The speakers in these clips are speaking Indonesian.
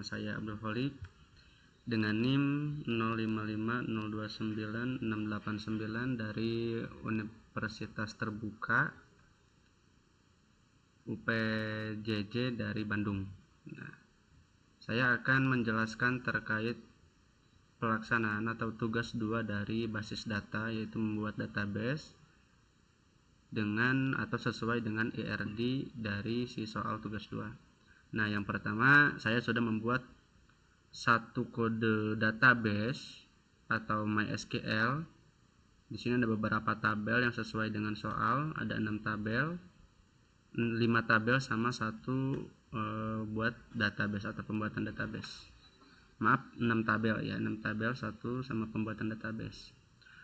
saya Abdul Kholik dengan NIM 0550296689 dari Universitas Terbuka UPJJ dari Bandung. Nah, saya akan menjelaskan terkait pelaksanaan atau tugas 2 dari basis data, yaitu membuat database dengan atau sesuai dengan IRD dari si soal tugas 2. Nah, yang pertama saya sudah membuat satu kode database atau MySQL. Di sini ada beberapa tabel yang sesuai dengan soal, ada 6 tabel, 5 tabel sama satu buat database atau pembuatan database. Maaf, 6 tabel ya, 6 tabel satu sama pembuatan database.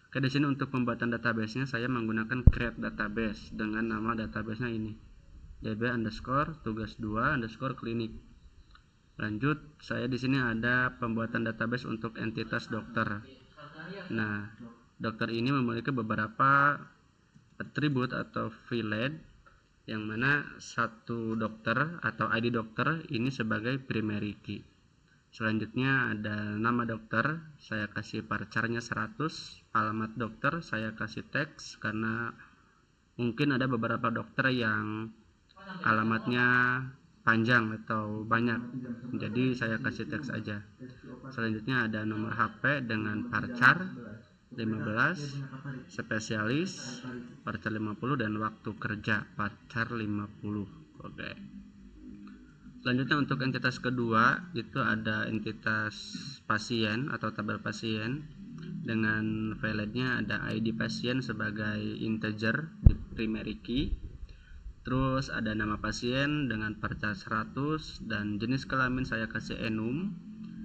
Oke, di sini untuk pembuatan database-nya saya menggunakan create database dengan nama database-nya ini. db_tugas2_klinik. Lanjut, saya di sini ada pembuatan database untuk entitas dokter. Nah, dokter ini memiliki beberapa atribut atau field, yang mana satu dokter atau ID dokter ini sebagai primary key. Selanjutnya ada nama dokter, saya kasih varchar-nya 100, alamat dokter saya kasih teks karena mungkin ada beberapa dokter yang alamatnya panjang atau banyak, jadi saya kasih teks aja. Selanjutnya ada nomor HP dengan varchar 15, spesialis varchar 50, dan waktu kerja varchar 50. Oke. Selanjutnya untuk entitas kedua itu ada entitas pasien atau tabel pasien dengan file-nya ada ID pasien sebagai integer di primary key. Terus ada nama pasien dengan varchar 100 dan jenis kelamin saya kasih enum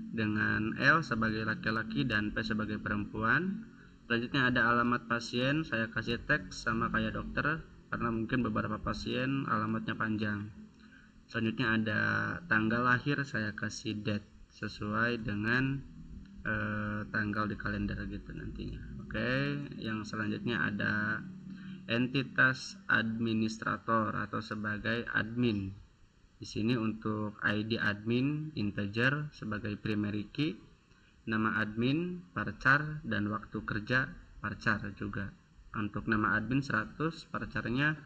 dengan L sebagai laki-laki dan P sebagai perempuan. Selanjutnya ada alamat pasien, saya kasih teks sama kayak dokter karena mungkin beberapa pasien alamatnya panjang. Selanjutnya ada tanggal lahir, saya kasih date sesuai dengan tanggal di kalender gitu nantinya. Oke, yang selanjutnya ada entitas administrator atau sebagai admin. Di sini untuk ID admin integer sebagai primary key, nama admin varchar, dan waktu kerja varchar juga. Untuk nama admin 100, varchar-nya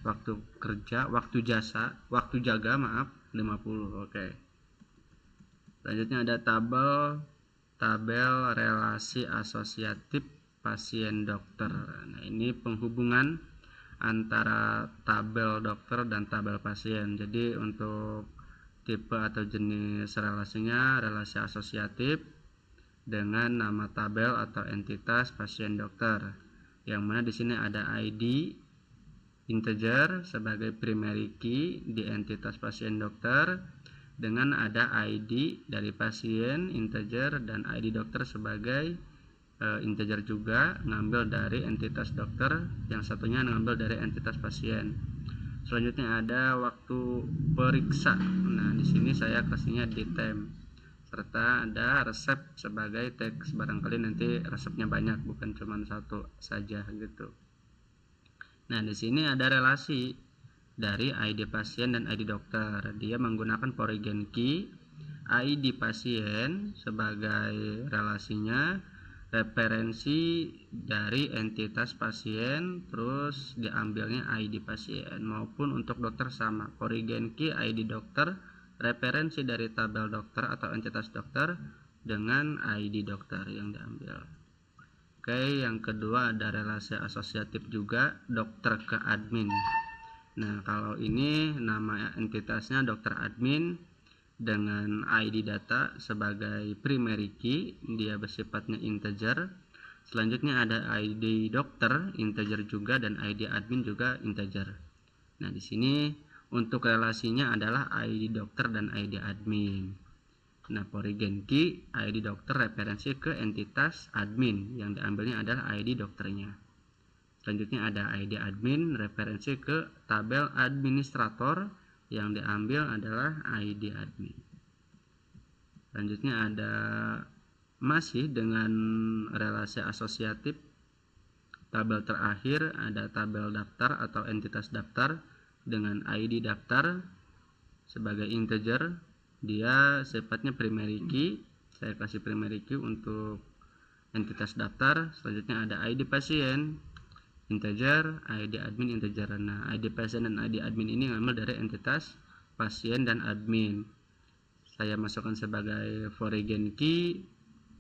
waktu kerja, waktu jaga 50. Oke. Selanjutnya ada tabel relasi asosiatif pasien dokter. Nah, ini penghubungan antara tabel dokter dan tabel pasien. Jadi untuk tipe atau jenis relasinya relasi asosiatif dengan nama tabel atau entitas pasien dokter. Yang mana di sini ada ID integer sebagai primary key di entitas pasien dokter dengan ada ID dari pasien integer dan ID dokter sebagai integer juga, ngambil dari entitas dokter, yang satunya ngambil dari entitas pasien. Selanjutnya ada waktu periksa. Nah, di sini saya kasihnya di time serta ada resep sebagai teks, barangkali nanti resepnya banyak bukan cuma satu saja gitu. Nah, di sini ada relasi dari ID pasien dan ID dokter. Dia menggunakan Polygon key, ID pasien sebagai relasinya, referensi dari entitas pasien, terus diambilnya ID pasien, maupun untuk dokter sama, Polygon key ID dokter, referensi dari tabel dokter atau entitas dokter dengan ID dokter yang diambil. Oke, yang kedua ada relasi asosiatif juga, dokter ke admin. Nah, kalau ini nama entitasnya dokter admin dengan ID data sebagai primary key, dia bersifatnya integer. Selanjutnya ada ID dokter integer juga dan ID admin juga integer. Nah, di sini untuk relasinya adalah ID dokter dan ID admin. Nah, Polygon key ID dokter referensi ke entitas admin, yang diambilnya adalah ID dokternya. Selanjutnya ada ID admin referensi ke tabel administrator, yang diambil adalah ID admin. Selanjutnya ada masih dengan relasi asosiatif, tabel terakhir ada tabel daftar atau entitas daftar dengan ID daftar sebagai integer, dia sifatnya primary key. Saya kasih primary key untuk entitas daftar. Selanjutnya ada ID pasien integer, ID admin integer. Nah, ID pasien dan ID admin ini ngambil dari entitas pasien dan admin. Saya masukkan sebagai foreign key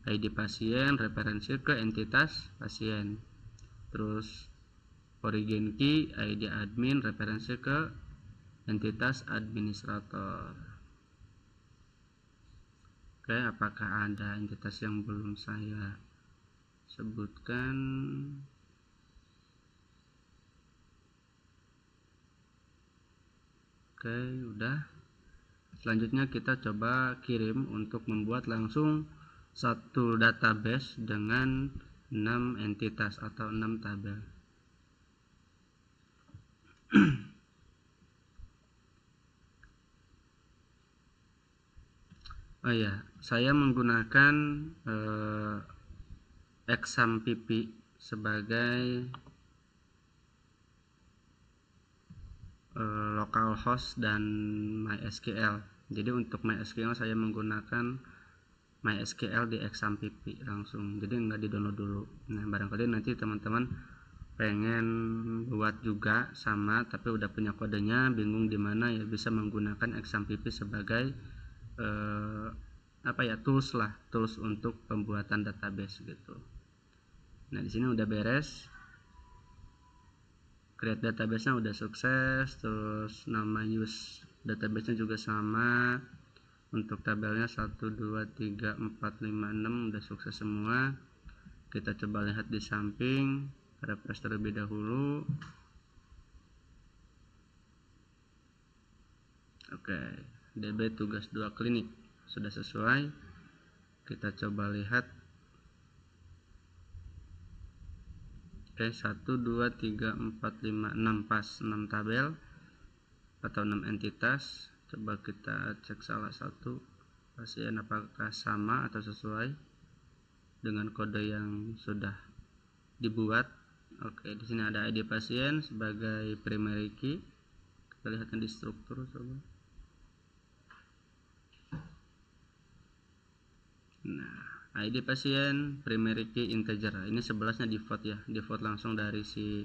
ID pasien referensi ke entitas pasien. Terus foreign key ID admin referensi ke entitas administrator. Oke, apakah ada entitas yang belum saya sebutkan? Oke, udah. Selanjutnya kita coba kirim untuk membuat langsung satu database dengan 6 entitas atau 6 tabel. Oh ya, saya menggunakan XAMPP sebagai localhost dan MySQL. Jadi untuk MySQL saya menggunakan MySQL di XAMPP langsung, jadi nggak di-download dulu. Nah, barangkali nanti teman-teman pengen buat juga sama tapi udah punya kodenya, bingung di mana ya, bisa menggunakan XAMPP sebagai tools untuk pembuatan database gitu. Nah, di sini udah beres, create database-nya udah sukses, terus nama use database-nya juga sama. Untuk tabelnya 1 2 3 4 5 6 udah sukses semua. Kita coba lihat di samping, refresh terlebih dahulu. Oke, DB tugas 2 klinik sudah sesuai. Kita coba lihat. Oke, 1 2 3 4 5 6 pas 6 tabel atau 6 entitas. Coba kita cek salah satu pasien apakah sama atau sesuai dengan kode yang sudah dibuat. Oke, di sini ada ID pasien sebagai primary key. Kita lihat di struktur coba. Nah, ID pasien primary key integer. Ini 11-nya default ya, default langsung dari si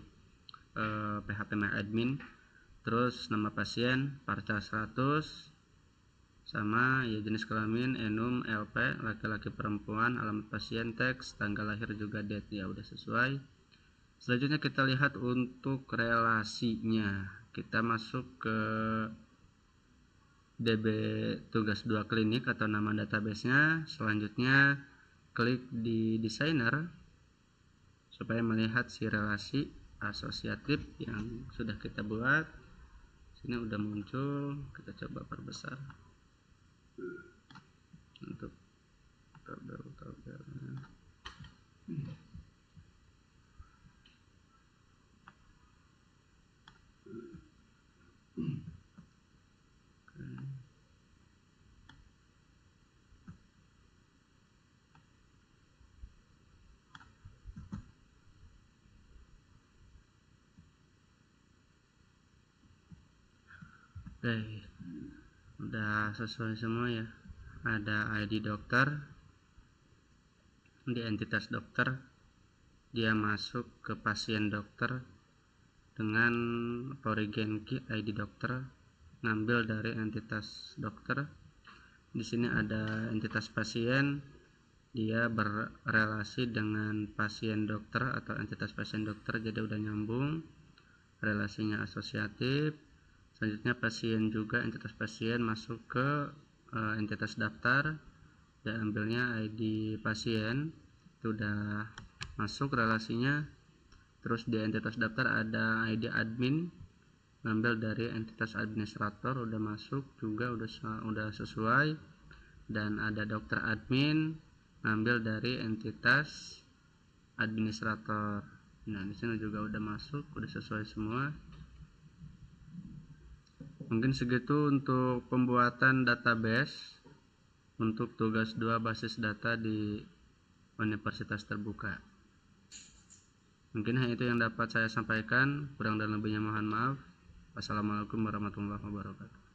PHP MyAdmin. Terus nama pasien parca 100 sama ya, jenis kelamin enum LP laki-laki perempuan, alamat pasien teks, tanggal lahir juga date ya, udah sesuai. Selanjutnya kita lihat untuk relasinya. Kita masuk ke DB tugas 2 klinik atau nama database-nya. Selanjutnya klik di designer supaya melihat si relasi asosiatif yang sudah kita buat. Sini udah muncul, kita coba perbesar untuk tabel-tabelnya. Oke, udah sesuai semua ya. Ada ID dokter di entitas dokter, dia masuk ke pasien dokter dengan foreign key ID dokter, ngambil dari entitas dokter. Di sini ada entitas pasien, dia berrelasi dengan pasien dokter atau entitas pasien dokter, jadi udah nyambung, relasinya asosiatif. Selanjutnya pasien juga, entitas pasien masuk ke entitas daftar, dan ambilnya ID pasien, itu udah masuk relasinya. Terus di entitas daftar ada ID admin, ngambil dari entitas administrator, udah masuk juga, udah sesuai. Dan ada dokter admin, ngambil dari entitas administrator. Nah, di sini juga udah masuk, udah sesuai semua. Mungkin segitu untuk pembuatan database untuk tugas 2 basis data di Universitas Terbuka. Mungkin hanya itu yang dapat saya sampaikan, kurang dan lebihnya mohon maaf. Wassalamualaikum warahmatullahi wabarakatuh.